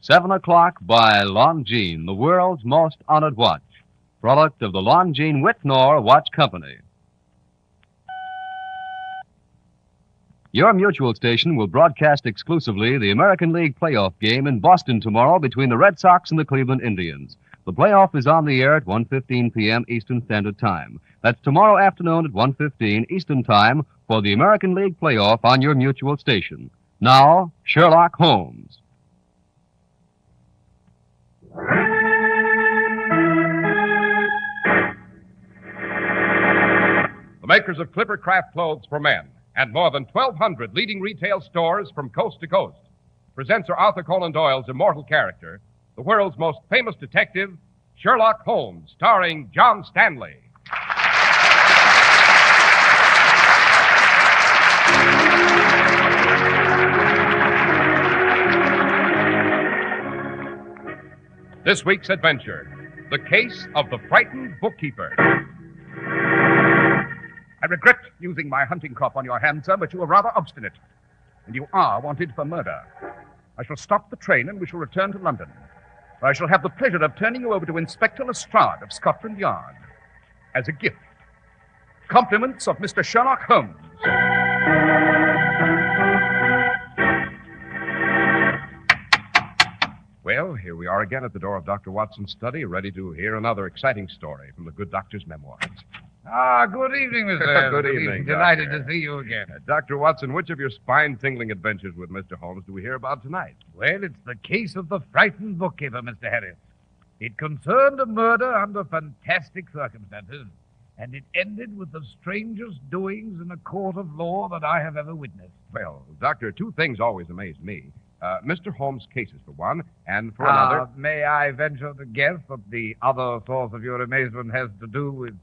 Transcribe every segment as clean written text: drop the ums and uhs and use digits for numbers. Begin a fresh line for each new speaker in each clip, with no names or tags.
7 o'clock by Longines, the world's most honored watch. Product of the Longines Whitnor Watch Company. Your mutual station will broadcast exclusively the American League playoff game in Boston tomorrow between the Red Sox and the Cleveland Indians. The playoff is on the air at 1:15 p.m. Eastern Standard Time. That's tomorrow afternoon at 1:15 Eastern Time for the American League playoff on your mutual station. Now, Sherlock Holmes.
The makers of Clipper Craft clothes for men and more than 1,200 leading retail stores from coast to coast present Sir Arthur Conan Doyle's immortal character, the world's most famous detective, Sherlock Holmes, starring John Stanley. This week's adventure, the case of the frightened bookkeeper.
I regret using my hunting crop on your hand, sir, but you are rather obstinate. And you are wanted for murder. I shall stop the train and we shall return to London. I shall have the pleasure of turning you over to Inspector Lestrade of Scotland Yard as a gift. Compliments of Mr. Sherlock Holmes.
Well, here we are again at the door of Dr. Watson's study, ready to hear another exciting story from the good doctor's memoirs.
Good evening, Mr.
Good evening,
Delighted
Doctor.
to see you again.
Dr. Watson, which of your spine-tingling adventures with Mr. Holmes do we hear about tonight?
Well, it's the case of the frightened bookkeeper, Mr. Harris. It concerned a murder under fantastic circumstances, and it ended with the strangest doings in a court of law that I have ever witnessed.
Well, Doctor, two things always amaze me. Mr. Holmes' cases, for one, and for another...
May I venture to guess what the other source of your amazement has to do with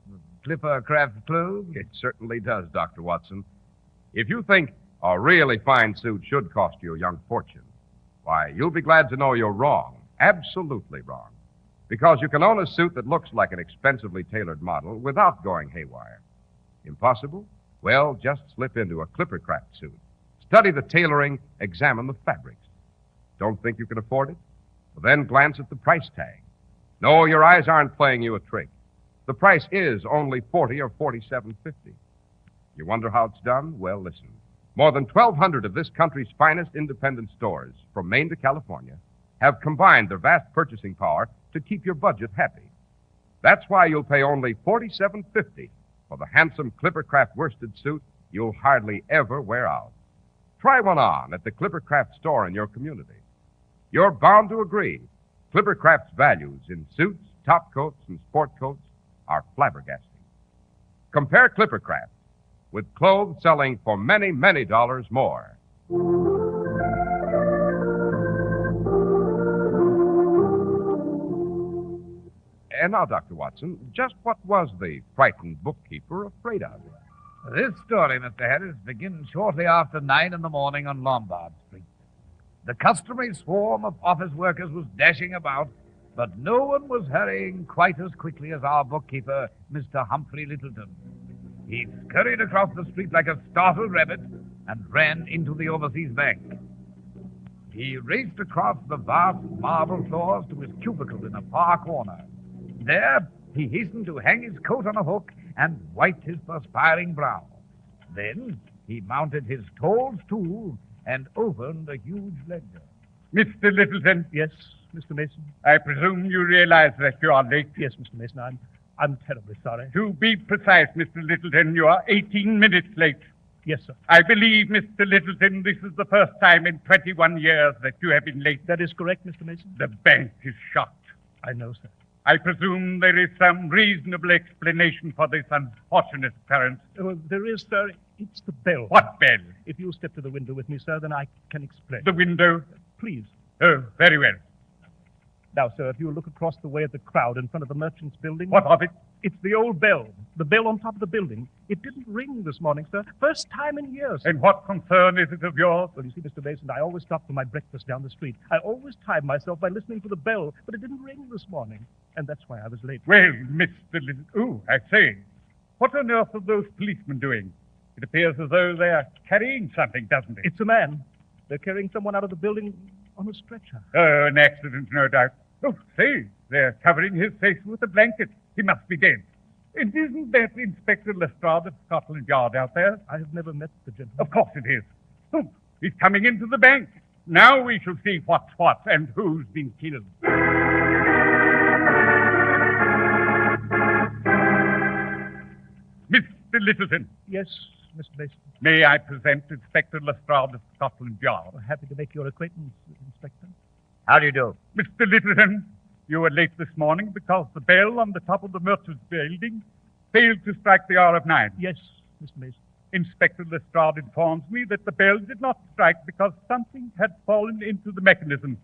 Clipper Craft clothes?
It certainly does, Dr. Watson. If you think a really fine suit should cost you a young fortune, why, you'll be glad to know you're wrong. Absolutely wrong. Because you can own a suit that looks like an expensively tailored model without going haywire. Impossible? Well, just slip into a Clipper Craft suit. Study the tailoring, examine the fabrics. Don't think you can afford it? Well, then glance at the price tag. No, your eyes aren't playing you a trick. The price is only $40 or $47.50. You wonder how it's done? Well, listen. More than 1,200 of this country's finest independent stores, from Maine to California, have combined their vast purchasing power to keep your budget happy. That's why you'll pay only $47.50 for the handsome Clipper Craft worsted suit you'll hardly ever wear out. Try one on at the Clipper Craft store in your community. You're bound to agree. Clipper Craft's values in suits, top coats, and sport coats are flabbergasting. Compare Clipper Craft with clothes selling for many, many dollars more. And now, Dr. Watson, just what was the frightened bookkeeper afraid of?
This story, Mr. Harris, begins shortly after 9 in the morning on Lombard Street. The customary swarm of office workers was dashing about, but no one was hurrying quite as quickly as our bookkeeper, Mr. Humphrey Littleton. He scurried across the street like a startled rabbit and ran into the Overseas Bank. He raced across the vast marble floors to his cubicle in a far corner. There, he hastened to hang his coat on a hook and wiped his perspiring brow. Then he mounted his tall stool and opened a huge ledger.
Mr. Littleton?
Yes, Mr. Mason?
I presume you realize that you are late?
Yes, Mr. Mason, I'm terribly sorry.
To be precise, Mr. Littleton, you are 18 minutes late.
Yes, sir.
I believe, Mr. Littleton, this is the first time in 21 years that you have been late.
That is correct, Mr. Mason.
The bank is shut.
I know, sir.
I presume there is some reasonable explanation for this unfortunate occurrence.
Oh, there is, sir. It's the bell.
What bell?
If you'll step to the window with me, sir, then I can explain.
The window?
Please.
Oh, very well.
Now, sir, if you'll look across the way at the crowd in front of the Merchants Building.
What of it?
It's the old bell. The bell on top of the building. It didn't ring this morning, sir. First time in years.
And what concern is it of yours?
Well, you see, Mr. Mason, I always stop for my breakfast down the street. I always time myself by listening for the bell, but it didn't ring this morning. And that's why I was late.
Well, Mr. Littleton... Oh, I say. What on earth are those policemen doing? It appears as though they are carrying something, doesn't it?
It's a man. They're carrying someone out of the building on a stretcher.
Oh, an accident, no doubt. Oh, say, they're covering his face with a blanket. He must be dead. And isn't that Inspector Lestrade of Scotland Yard out there?
I have never met the gentleman.
Of course it is. Oh, he's coming into the bank. Now we shall see what's what and who's been killed. Mr. Littleton,
Yes, Mr. Mason.
may I present Inspector Lestrade of Scotland Yard?
Happy to make your acquaintance, Inspector.
How do you do?
Mr. Littleton, you were late this morning because the bell on the top of the merchant's building failed to strike the hour of 9.
Yes, Mr. Mason.
Inspector Lestrade informs me that the bell did not strike because something had fallen into the mechanism.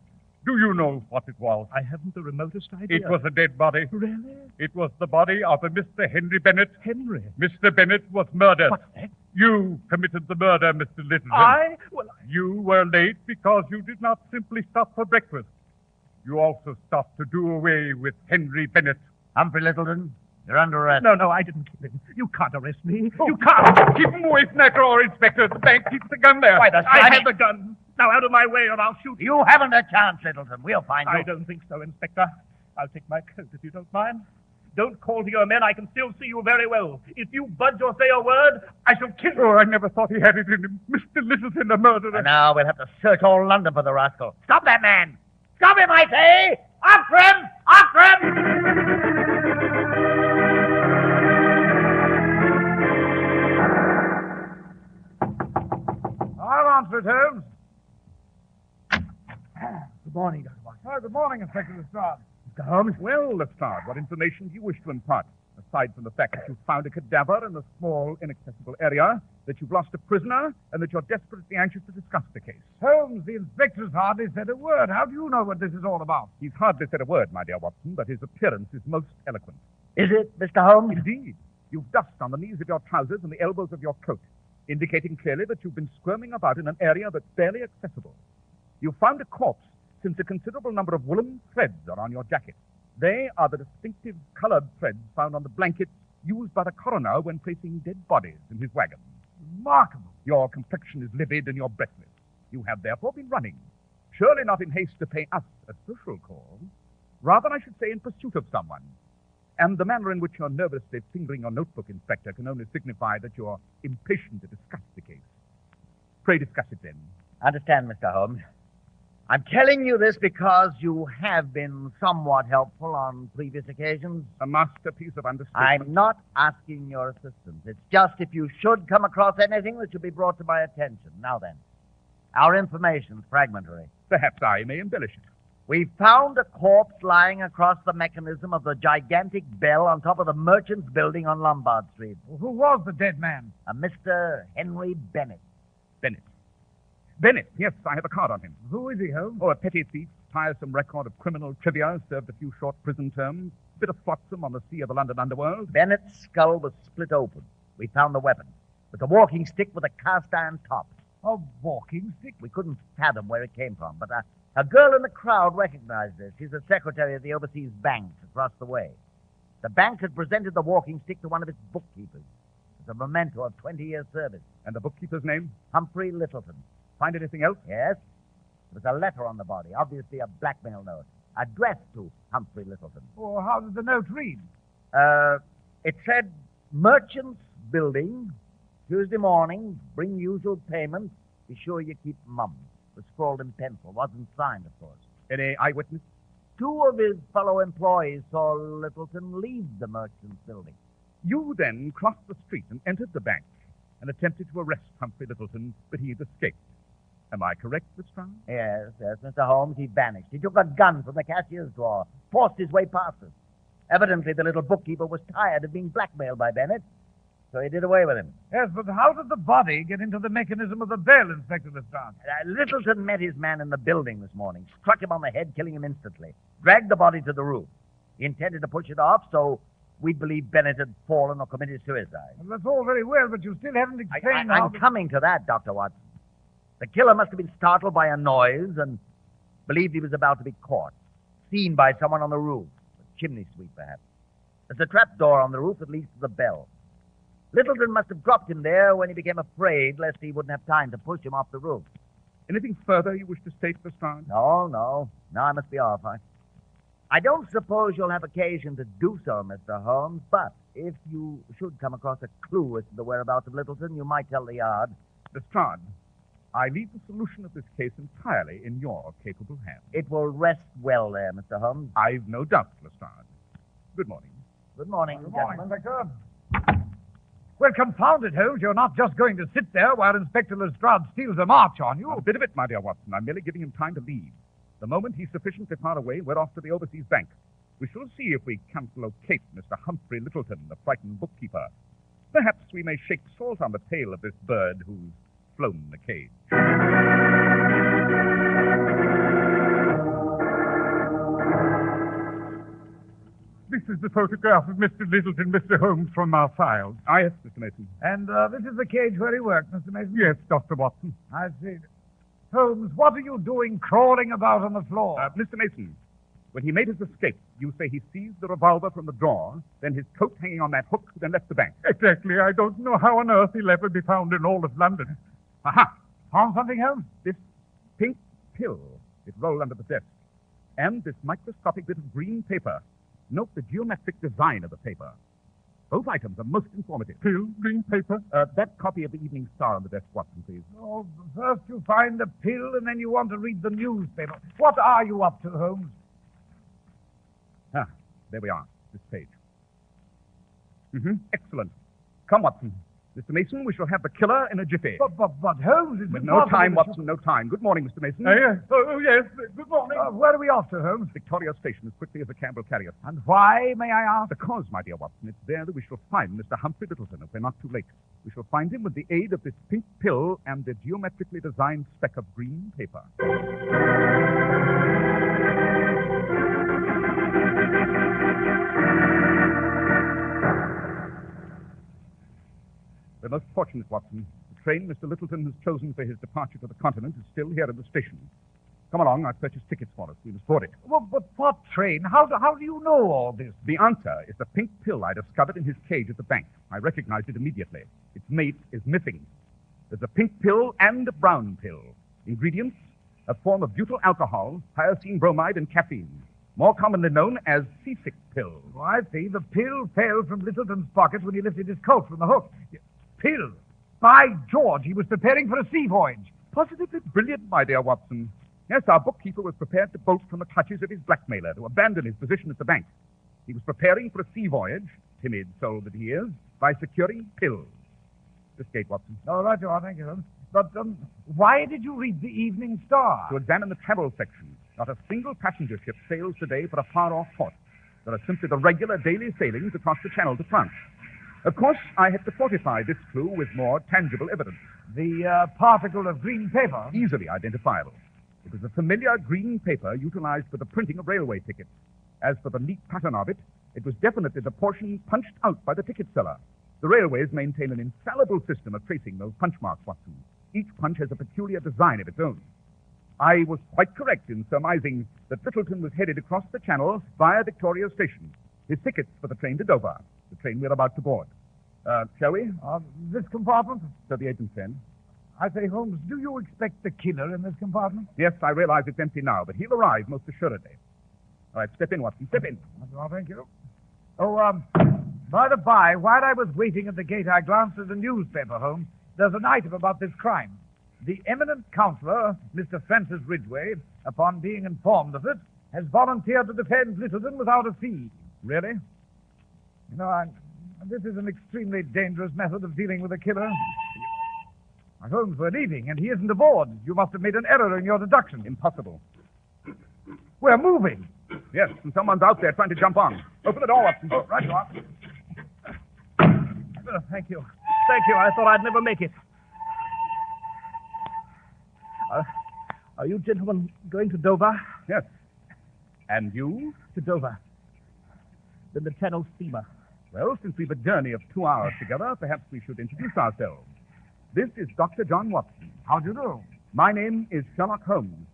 Do you know what it was?
I haven't the remotest idea.
It was a dead body.
Really?
It was the body of a Mr. Henry Bennett.
Henry?
Mr. Bennett was murdered.
What's that?
You committed the murder, Mr. Littleton.
Well,
You were late because you did not simply stop for breakfast. You also stopped to do away with Henry Bennett.
Humphrey Littleton, you're under arrest.
No, I didn't kill him. You can't arrest me. You can't.
Keep him away from that drawer, Inspector. The bank keeps the gun there.
Why, the
I
slimy-
have the gun. Now out of my way or I'll shoot you.
You haven't a chance, Littleton. We'll find you.
I don't think so, Inspector. I'll take my coat if you don't mind. Don't call to your men. I can still see you very well. If you budge or say a word, I shall kill you.
Oh, I never thought he had it in him. Mr. Littleton, a murderer.
And now we'll have to search all London for the rascal. Stop that man! Stop him, I say! After him! After him!
I'll answer it, Holmes.
Good morning, Dr. Watson.
Oh, good morning, Inspector Lestrade.
Mr. Holmes?
Well, Lestrade, what information do you wish to impart? Aside from the fact that you found a cadaver in a small, inaccessible area, that you've lost a prisoner, and that you're desperately anxious to discuss the case.
Holmes, the inspector's hardly said a word. How do you know what this is all about?
He's hardly said a word, my dear Watson, but his appearance is most eloquent.
Is it, Mr. Holmes?
Indeed. You've dust on the knees of your trousers and the elbows of your coat, indicating clearly that you've been squirming about in an area that's barely accessible. You've found a corpse since a considerable number of woolen threads are on your jacket. They are the distinctive colored threads found on the blankets used by the coroner when placing dead bodies in his wagon.
Remarkable.
Your complexion is livid and you're breathless. You have therefore been running. Surely not in haste to pay us a social call. Rather, I should say, in pursuit of someone. And the manner in which you're nervously fingering your notebook, Inspector, can only signify that you're impatient to discuss the case. Pray discuss it then.
Understand, Mr. Holmes. I'm telling you this because you have been somewhat helpful on previous occasions.
A masterpiece of understatement.
I'm not asking your assistance. It's just if you should come across anything that should be brought to my attention. Now then, our information's fragmentary.
Perhaps I may embellish it.
We found a corpse lying across the mechanism of the gigantic bell on top of the Merchants Building on Lombard Street.
Who was the dead man?
A Mr. Henry Bennett.
Bennett, yes, I have a card on him.
Who is he, Holmes?
Oh, a petty thief, tiresome record of criminal trivia, served a few short prison terms, bit of flotsam on the sea of the London underworld.
Bennett's skull was split open. We found the weapon. It was a walking stick with a cast iron top.
A walking stick?
We couldn't fathom where it came from, but a girl in the crowd recognized it. She's the secretary of the overseas bank across the way. The bank had presented the walking stick to one of its bookkeepers as a memento of 20 years' service.
And the bookkeeper's name?
Humphrey Littleton.
Find anything else?
Yes. There was a letter on the body, obviously a blackmail note, addressed to Humphrey Littleton.
Or how did the note read?
It said, Merchants Building, Tuesday morning, bring usual payment, be sure you keep mum. It was scrawled in pencil, wasn't signed, of course.
Any eyewitness?
2 of his fellow employees saw Littleton leave the Merchants Building.
You then crossed the street and entered the bank and attempted to arrest Humphrey Littleton, but he had escaped. Am I correct, Lestrade?
Yes, Mr. Holmes, he vanished. He took a gun from the cashier's drawer, forced his way past us. Evidently, the little bookkeeper was tired of being blackmailed by Bennett, so he did away with him.
Yes, but how did the body get into the mechanism of the bell, Inspector Lestrade?
Littleton met his man in the building this morning, struck him on the head, killing him instantly, dragged the body to the roof. He intended to push it off, so we believe Bennett had fallen or committed suicide.
Well, that's all very well, but you still haven't explained how...
I'm coming to that, Dr. Watson. The killer must have been startled by a noise and believed he was about to be caught, seen by someone on the roof, a chimney sweep, perhaps. There's a trapdoor on the roof that leads to the bell. Littleton must have dropped him there when he became afraid lest he wouldn't have time to push him off the roof.
Anything further you wish to state, Lestrade?
No. Now I must be off. I don't suppose you'll have occasion to do so, Mr. Holmes, but if you should come across a clue as to the whereabouts of Littleton, you might tell the Yard.
Lestrade, I leave the solution of this case entirely in your capable hands.
It will rest well there, Mr. Holmes.
I've no doubt, Lestrade. Good morning.
Good morning, gentlemen.
Inspector. Well, confound it, Holmes. You're not just going to sit there while Inspector Lestrade steals a march on you.
Not a bit of it, my dear Watson. I'm merely giving him time to leave. The moment he's sufficiently far away, we're off to the overseas bank. We shall see if we can't locate Mr. Humphrey Littleton, the frightened bookkeeper. Perhaps we may shake salt on the tail of this bird who's flown the cage.
This is the photograph of Mr. Littleton, Mr. Holmes, from our files.
Ah, yes, Mr. Mason.
And this is the cage where he worked, Mr. Mason?
Yes, Dr. Watson.
I see. Holmes, what are you doing crawling about on the floor?
Mr. Mason, when he made his escape, you say he seized the revolver from the drawer, then his coat hanging on that hook, then left the bank.
Exactly. I don't know how on earth he'll ever be found in all of London.
Aha!
Found something, Holmes?
This pink pill. It rolled under the desk. And this microscopic bit of green paper. Note the geometric design of the paper. Both items are most informative.
Pill, green paper.
That copy of the Evening Star on the desk, Watson, please.
Oh, first you find the pill, and then you want to read the newspaper. What are you up to, Holmes?
Ah, there we are. This page. Excellent. Come, Watson. Mr. Mason, we shall have the killer in a jiffy.
But Holmes is...
With no time, Watson, no time. Good morning, Mr. Mason.
Yes. Oh, yes. Good morning.
Where are we off to, Holmes?
Victoria Station as quickly as the cab will carry us.
And why, may I ask?
Because, my dear Watson, it's there that we shall find Mr. Humphrey Littleton if we're not too late. We shall find him with the aid of this pink pill and the geometrically designed speck of green paper. We're most fortunate, Watson. The train Mr. Littleton has chosen for his departure to the continent is still here at the station. Come along, I've purchased tickets for us. We must board it.
Well, but what train? How do you know all this?
The answer is the pink pill I discovered in his cage at the bank. I recognized it immediately. Its mate is missing. There's a pink pill and a brown pill. Ingredients, a form of butyl alcohol, hyoscine bromide, and caffeine. More commonly known as seasick pill.
Oh, I see. The pill fell from Littleton's pocket when he lifted his coat from the hook. Pill? By George, he was preparing for a sea voyage.
Positively brilliant, my dear Watson. Yes, our bookkeeper was prepared to bolt from the clutches of his blackmailer, to abandon his position at the bank. He was preparing for a sea voyage, timid soul that he is, by securing pills. This gate, Watson.
All right, you are. Thank you. But why did you read the Evening Star?
To examine the travel section. Not a single passenger ship sails today for a far-off port. There are simply the regular daily sailings across the Channel to France. Of course, I had to fortify this clue with more tangible evidence.
The particle of green paper?
Easily identifiable. It was a familiar green paper utilized for the printing of railway tickets. As for the neat pattern of it, it was definitely the portion punched out by the ticket seller. The railways maintain an infallible system of tracing those punch marks, Watson. Each punch has a peculiar design of its own. I was quite correct in surmising that Littleton was headed across the Channel via Victoria Station. His tickets for the train to Dover, the train we're about to board. Shall we?
This compartment?
So the agent said.
I say, Holmes, do you expect the killer in this compartment?
Yes, I realize it's empty now, but he'll arrive most assuredly. All right, step in, Watson, step in.
Well, thank you. Oh, by the by, while I was waiting at the gate, I glanced at the newspaper, Holmes. There's an item about this crime. The eminent counselor, Mr. Francis Ridgway, upon being informed of it, has volunteered to defend Littleton without a fee.
Really?
You know, this is an extremely dangerous method of dealing with a killer. Holmes, we're leaving, and he isn't aboard. You must have made an error in your deduction.
Impossible.
We're moving.
Yes, and someone's out there trying to jump on. Open the door, Watson.
Oh, right you are.
Thank you. Thank you. I thought I'd never make it. Are you gentlemen going to Dover?
Yes. And you?
To Dover. Then the Channel steamer.
Well, since we've a journey of 2 hours together, perhaps we should introduce ourselves. This is Dr. John Watson.
How do you do?
My name is Sherlock Holmes.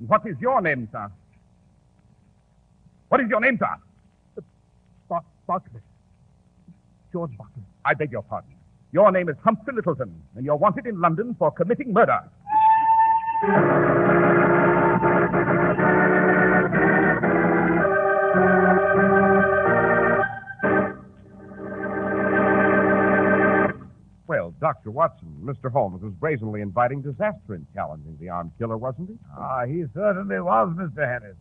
What is your name, sir? What is your name, sir?
Bartlett. George Bartlett.
I beg your pardon. Your name is Humphrey Littleton, and you're wanted in London for committing murder.
Well, Dr. Watson, Mr. Holmes was brazenly inviting disaster in challenging the armed killer, wasn't he?
He certainly was, Mr. Harris.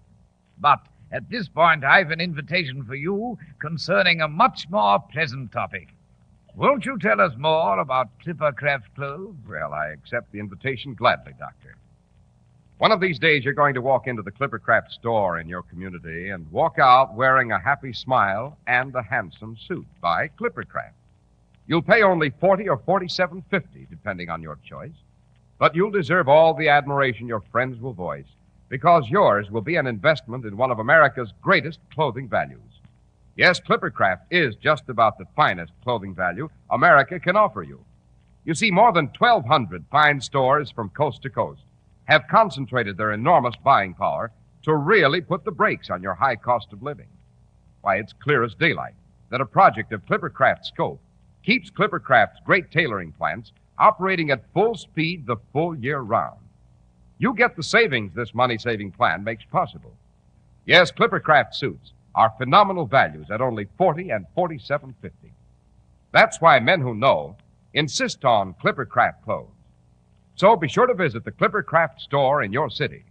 But at this point, I've an invitation for you concerning a much more pleasant topic. Won't you tell us more about Clippercraft clothes?
Well, I accept the invitation gladly, Doctor. One of these days, you're going to walk into the Clippercraft store in your community and walk out wearing a happy smile and a handsome suit by Clippercraft. You'll pay only $40 or $47.50, depending on your choice. But you'll deserve all the admiration your friends will voice, because yours will be an investment in one of America's greatest clothing values. Yes, Clippercraft is just about the finest clothing value America can offer you. You see, more than 1,200 fine stores from coast to coast have concentrated their enormous buying power to really put the brakes on your high cost of living. Why, it's clear as daylight that a project of Clippercraft's scope keeps Clippercraft's great tailoring plants operating at full speed the full year round. You get the savings this money-saving plan makes possible. Yes, Clippercraft suits are phenomenal values at only $40 and $47.50. That's why men who know insist on Clippercraft clothes. So be sure to visit the Clippercraft store in your city.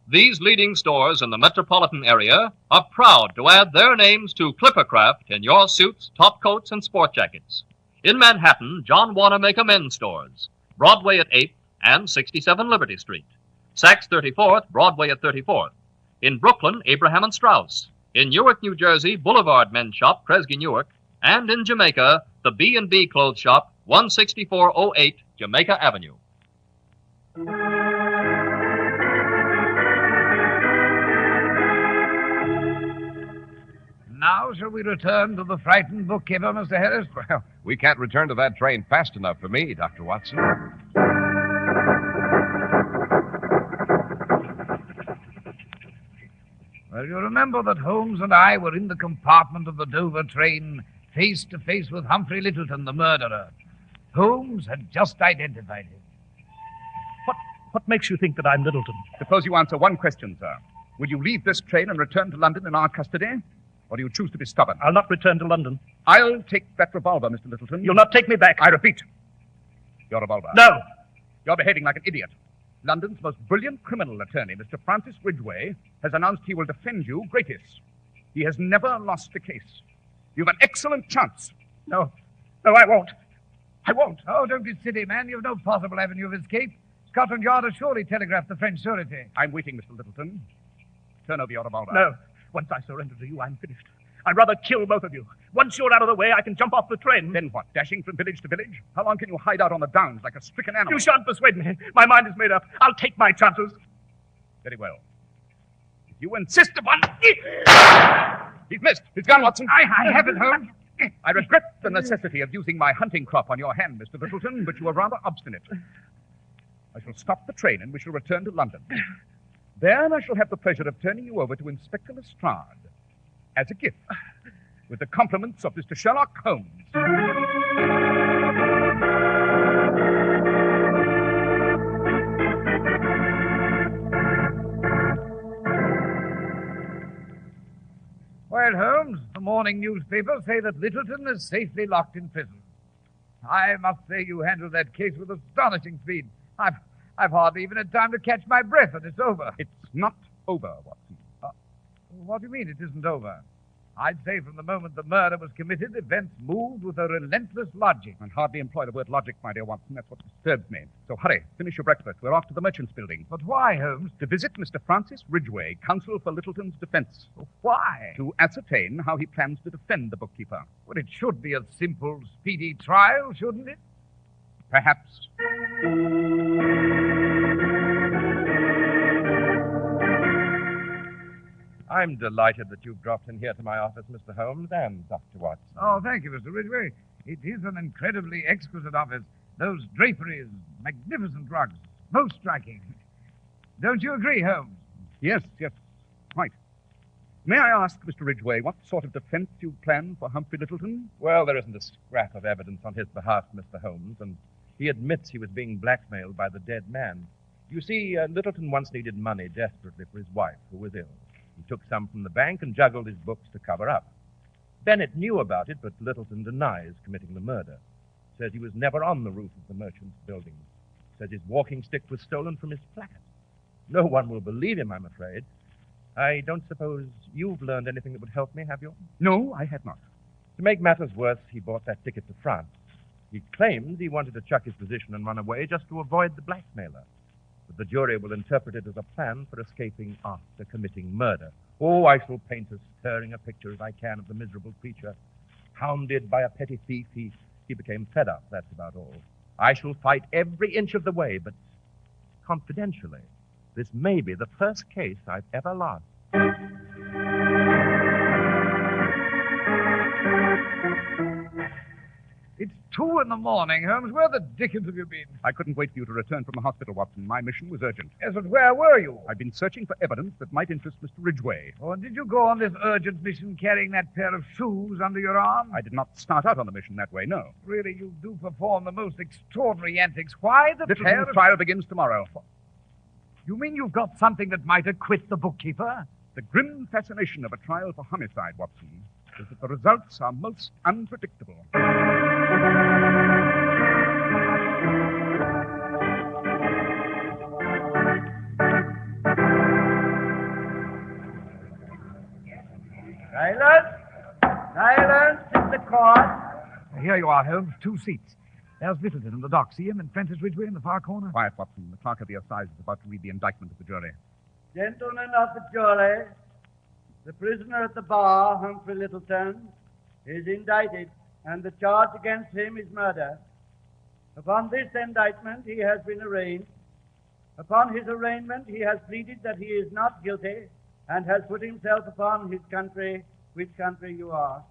These leading stores in the metropolitan area are proud to add their names to Clippercraft in your suits, top coats, and sport jackets. In Manhattan, John Wanamaker Men's Stores, Broadway at 8th and 67 Liberty Street. Saks 34th, Broadway at 34th. In Brooklyn, Abraham and Strauss. In Newark, New Jersey, Boulevard Men's Shop, Kresge Newark. And in Jamaica, the B&B Clothes Shop, 16408 Jamaica Avenue.
Now shall we return to the frightened bookkeeper, Mr. Harris?
Well, we can't return to that train fast enough for me, Dr. Watson.
Well, you remember that Holmes and I were in the compartment of the Dover train, face to face with Humphrey Littleton, the murderer. Holmes had just identified him.
What makes you think that I'm Littleton?
Suppose you answer one question, sir. Will you leave this train and return to London in our custody? Or do you choose to be stubborn?
I'll not return to London.
I'll take that revolver, Mr. Littleton.
You'll not take me back.
I repeat, your revolver.
No.
You're behaving like an idiot. London's most brilliant criminal attorney, Mr. Francis Ridgway, has announced he will defend you gratis. He has never lost a case. You've an excellent chance.
No, I won't. I won't.
Oh, don't be silly, man. You've no possible avenue of escape. Scotland Yard has surely telegraphed the French surety.
I'm waiting, Mr. Littleton. Turn over your revolver.
No. Once I surrender to you, I'm finished. I'd rather kill both of you. Once you're out of the way, I can jump off the train.
Then what, dashing from village to village? How long can you hide out on the downs like a stricken animal?
You shan't persuade me. My mind is made up. I'll take my chances.
Very well. If you insist upon... He's missed. He's gone, Watson.
I have it, Holmes.
I regret the necessity of using my hunting crop on your hand, Mr. Littleton, but you are rather obstinate. I shall stop the train and we shall return to London. Then I shall have the pleasure of turning you over to Inspector Lestrade as a gift, with the compliments of Mr. Sherlock Holmes.
Well, Holmes, the morning newspapers say that Littleton is safely locked in prison. I must say you handled that case with astonishing speed. I've hardly even had time to catch my breath, and it's over.
It's not over, Watson.
What do you mean it isn't over? I'd say from the moment the murder was committed, events moved with a relentless logic.
And hardly employ the word logic, my dear Watson. That's what disturbs me. So hurry, finish your breakfast. We're off to the Merchants Building.
But why, Holmes?
To visit Mr. Francis Ridgway, counsel for Littleton's defense.
Why?
To ascertain how he plans to defend the bookkeeper.
Well, it should be a simple, speedy trial, shouldn't it?
Perhaps.
I'm delighted that you've dropped in here to my office, Mr. Holmes, and Dr. Watson.
Oh, thank you, Mr. Ridgway. It is an incredibly exquisite office. Those draperies, magnificent rugs, most striking. Don't you agree, Holmes?
Yes, quite. May I ask, Mr. Ridgway, what sort of defense you plan for Humphrey Littleton?
Well, there isn't a scrap of evidence on his behalf, Mr. Holmes, and he admits he was being blackmailed by the dead man.
You see, Littleton once needed money desperately for his wife, who was ill. He took some from the bank and juggled his books to cover up. Bennett knew about it, but Littleton denies committing the murder. Says he was never on the roof of the merchant's building. Says his walking stick was stolen from his flat. No one will believe him, I'm afraid. I don't suppose you've learned anything that would help me, have you?
No, I had not.
To make matters worse, he bought that ticket to France. He claims he wanted to chuck his position and run away just to avoid the blackmailer. But the jury will interpret it as a plan for escaping after committing murder. Oh, I shall paint as stirring a picture as I can of the miserable creature. Hounded by a petty thief, he became fed up, that's about all. I shall fight every inch of the way, but confidentially, this may be the first case I've ever lost.
It's 2 in the morning, Holmes. Where the dickens have you been?
I couldn't wait for you to return from the hospital, Watson. My mission was urgent.
Yes, but where were you?
I've been searching for evidence that might interest Mr. Ridgway.
Oh, and did you go on this urgent mission carrying that pair of shoes under your arm?
I did not start out on the mission that way, no.
Really, you do perform the most extraordinary antics. Why the pair
Littleton's
of...
trial begins tomorrow.
You mean you've got something that might acquit the bookkeeper?
The grim fascination of a trial for homicide, Watson, is that the results are most unpredictable.
Silence! Silence in the court!
Here you are, Holmes. 2 seats. There's Littleton in the dock. See him? And Francis Ridgway in the far corner.
Quiet, Watson. The clerk of the assize is about to read the indictment of the jury.
Gentlemen of the jury, the prisoner at the bar, Humphrey Littleton, is indicted, and the charge against him is murder. Upon this indictment, he has been arraigned. Upon his arraignment, he has pleaded that he is not guilty and has put himself upon his country, which country you are.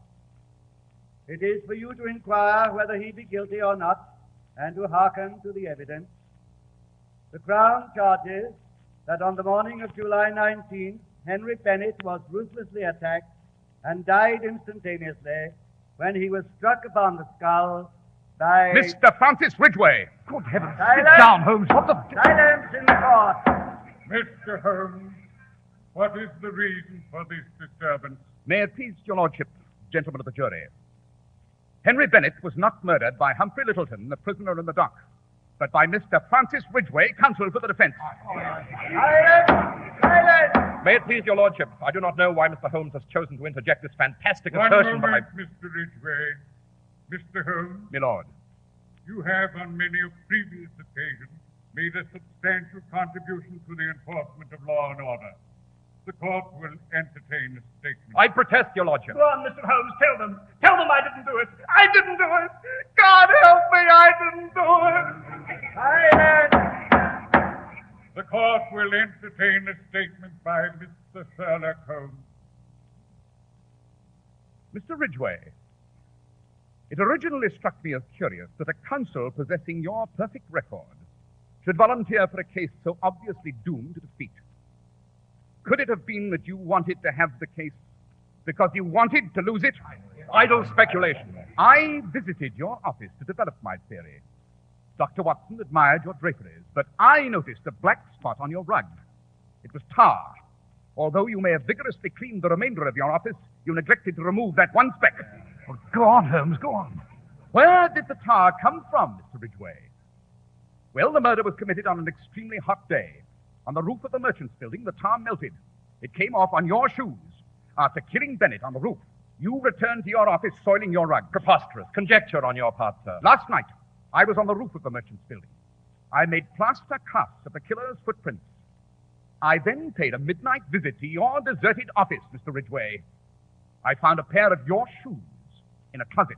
It is for you to inquire whether he be guilty or not, and to hearken to the evidence. The Crown charges that on the morning of July 19th, Henry Bennett was ruthlessly attacked and died instantaneously when he was struck upon the skull by...
Mr. Francis Ridgway!
Good heavens.
Silence!
Sit down, Holmes. What the...
Silence in the court!
Mr. Holmes, what is the reason for this disturbance?
May it please your lordship, gentlemen of the jury. Henry Bennett was not murdered by Humphrey Littleton, the prisoner in the dock, but by Mr. Francis Ridgway, counsel for the defense.
Silence! Silence!
May it please your lordship, I do not know why Mr. Holmes has chosen to interject this fantastic
One
assertion,
moment, Mr. Ridgway. Mr. Holmes,
My lord.
you have on many a previous occasion made a substantial contribution to the enforcement of law and order. The court will entertain a statement.
I protest, your lordship.
Go on, Mr. Holmes. Tell them. Tell them I didn't do it. I didn't do it. God help me, I didn't do it.
Silence!
The court will entertain a statement by Mr. Sherlock Holmes.
Mr. Ridgway, it originally struck me as curious that a counsel possessing your perfect record should volunteer for a case so obviously doomed to defeat. Could it have been that you wanted to have the case because you wanted to lose it?
Idle speculation.
I visited your office to develop my theory. Dr. Watson admired your draperies, but I noticed a black spot on your rug. It was tar. Although you may have vigorously cleaned the remainder of your office, you neglected to remove that one speck.
Oh, go on, Holmes. Go on.
Where did the tar come from, Mr. Ridgway? Well, the murder was committed on an extremely hot day. On the roof of the merchant's building, the tar melted. It came off on your shoes. After killing Bennett on the roof, you returned to your office soiling your rug.
Preposterous. Conjecture on your part, sir.
Last night, I was on the roof of the merchant's building. I made plaster casts of the killer's footprints. I then paid a midnight visit to your deserted office, Mr. Ridgway. I found a pair of your shoes in a closet.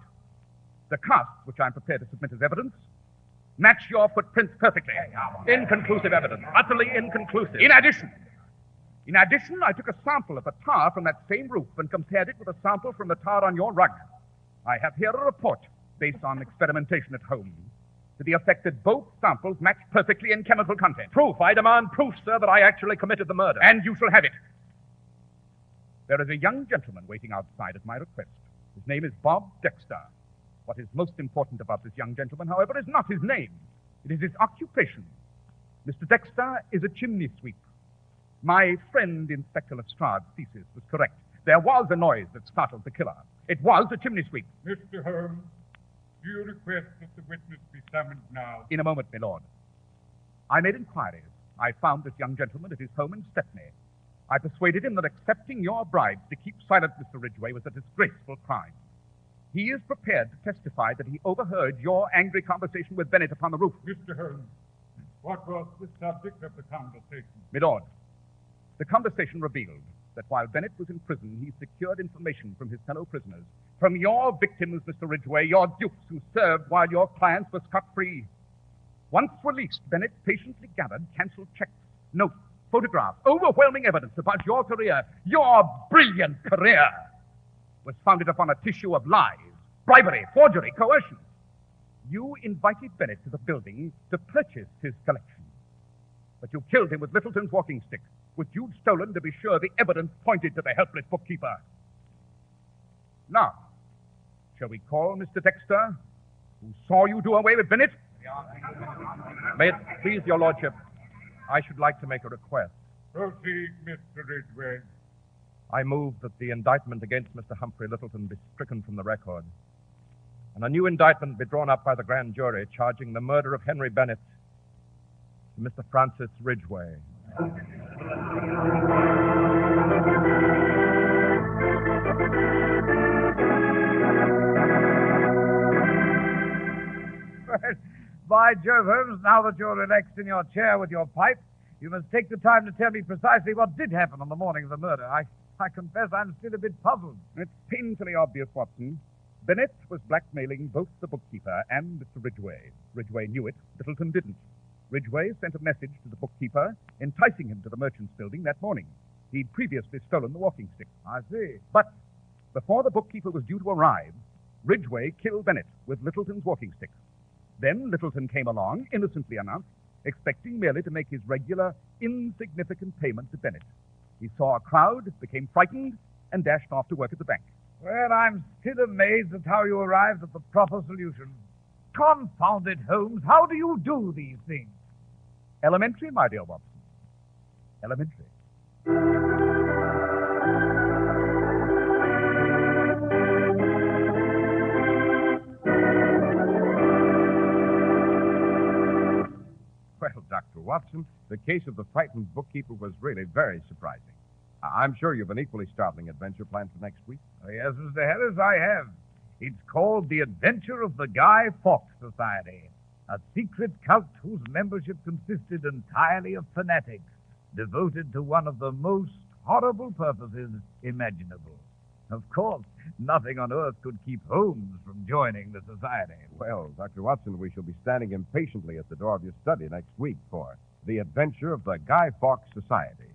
The casts, which I'm prepared to submit as evidence, match your footprints perfectly.
Inconclusive evidence. Utterly inconclusive.
In addition, I took a sample of the tar from that same roof and compared it with a sample from the tar on your rug. I have here a report based on experimentation at home to the effect that both samples match perfectly in chemical content.
Proof. I demand proof, sir, that I actually committed the murder.
And you shall have it. There is a young gentleman waiting outside at my request. His name is Bob Dexter. What is most important about this young gentleman, however, is not his name. It is his occupation. Mr. Dexter is a chimney sweep. My friend, Inspector Lestrade's thesis was correct. There was a noise that startled the killer. It was a chimney sweep.
Mr. Holmes, do you request that the witness be summoned now?
In a moment, my lord. I made inquiries. I found this young gentleman at his home in Stepney. I persuaded him that accepting your bribes to keep silent Mr. Ridgway was a disgraceful crime. He is prepared to testify that he overheard your angry conversation with Bennett upon the roof.
Mr. Holmes, what was the subject of the conversation?
My lord, the conversation revealed that while Bennett was in prison, he secured information from his fellow prisoners, from your victims, Mr. Ridgway, your dupes who served while your clients were scot-free. Once released, Bennett patiently gathered canceled checks, notes, photographs, overwhelming evidence about your career. Your brilliant career was founded upon a tissue of lies, bribery, forgery, coercion. You invited Bennett to the building to purchase his collection. But you killed him with Littleton's walking stick, which you'd stolen to be sure the evidence pointed to the helpless bookkeeper. Now, shall we call Mr. Dexter, who saw you do away with Bennett?
May it please your lordship, I should like to make a request.
Proceed, Mr. Ridgway.
I move that the indictment against Mr. Humphrey Littleton be stricken from the record, and a new indictment be drawn up by the grand jury charging the murder of Henry Bennett to Mr. Francis Ridgway.
By Jove, Holmes, now that you're relaxed in your chair with your pipe, you must take the time to tell me precisely what did happen on the morning of the murder. I confess I'm still a bit puzzled.
It's painfully obvious, Watson. Bennett was blackmailing both the bookkeeper and Mr. Ridgway. Ridgway knew it. Littleton didn't. Ridgway sent a message to the bookkeeper, enticing him to the merchant's building that morning. He'd previously stolen the walking stick.
I see.
But before the bookkeeper was due to arrive, Ridgway killed Bennett with Littleton's walking stick. Then Littleton came along, innocently enough, expecting merely to make his regular, insignificant payment to Bennett. He saw a crowd, became frightened, and dashed off to work at the bank.
Well, I'm still amazed at how you arrived at the proper solution. Confound it, Holmes, how do you do these things?
Elementary, my dear Watson. Elementary.
Well, Dr. Watson, the case of the frightened bookkeeper was really very surprising. I'm sure you've an equally startling adventure planned for next week.
Oh, yes, Mr. Harris, I have. It's called The Adventure of the Guy Fawkes Society, a secret cult whose membership consisted entirely of fanatics, devoted to one of the most horrible purposes imaginable. Of course, nothing on earth could keep Holmes from joining the society.
Well, Dr. Watson, we shall be standing impatiently at the door of your study next week for The Adventure of the Guy Fawkes Society.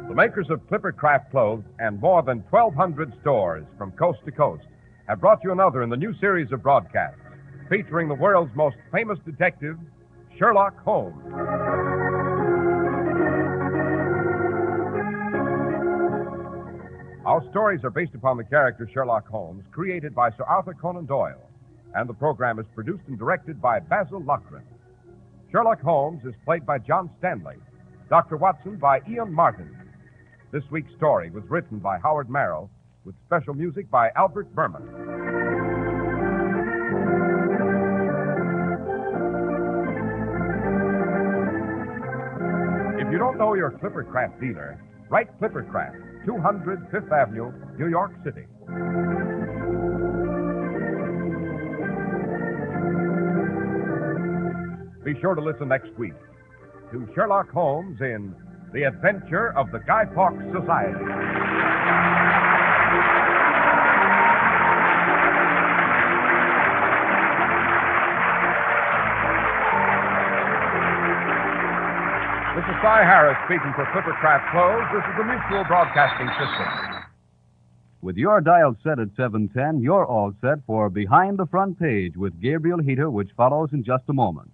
The makers of Clipper Craft clothes and more than 1,200 stores from coast to coast have brought you another in the new series of broadcasts featuring the world's most famous detective, Sherlock Holmes. Our stories are based upon the character Sherlock Holmes, created by Sir Arthur Conan Doyle, and the program is produced and directed by Basil Loughrane. Sherlock Holmes is played by John Stanley, Dr. Watson by Ian Martin. This week's story was written by Howard Merrill, with special music by Albert Berman. If you don't know your Clipper Craft dealer, write Clipper Craft, 200 Fifth Avenue, New York City. Be sure to listen next week to Sherlock Holmes in The Adventure of the Guy Fawkes Society. This is Cy Harris speaking for Clipper Craft Clothes. This is the Mutual Broadcasting System.
With your dial set at 710, you're all set for Behind the Front Page with Gabriel Heater, which follows in just a moment.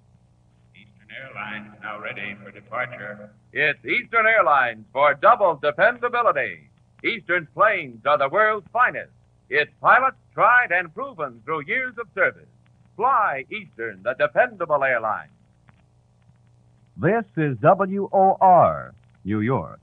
Eastern Airlines now ready for departure.
It's Eastern Airlines for double dependability. Eastern's planes are the world's finest. Its pilots tried and proven through years of service. Fly Eastern, the dependable airline.
This is WOR, New York.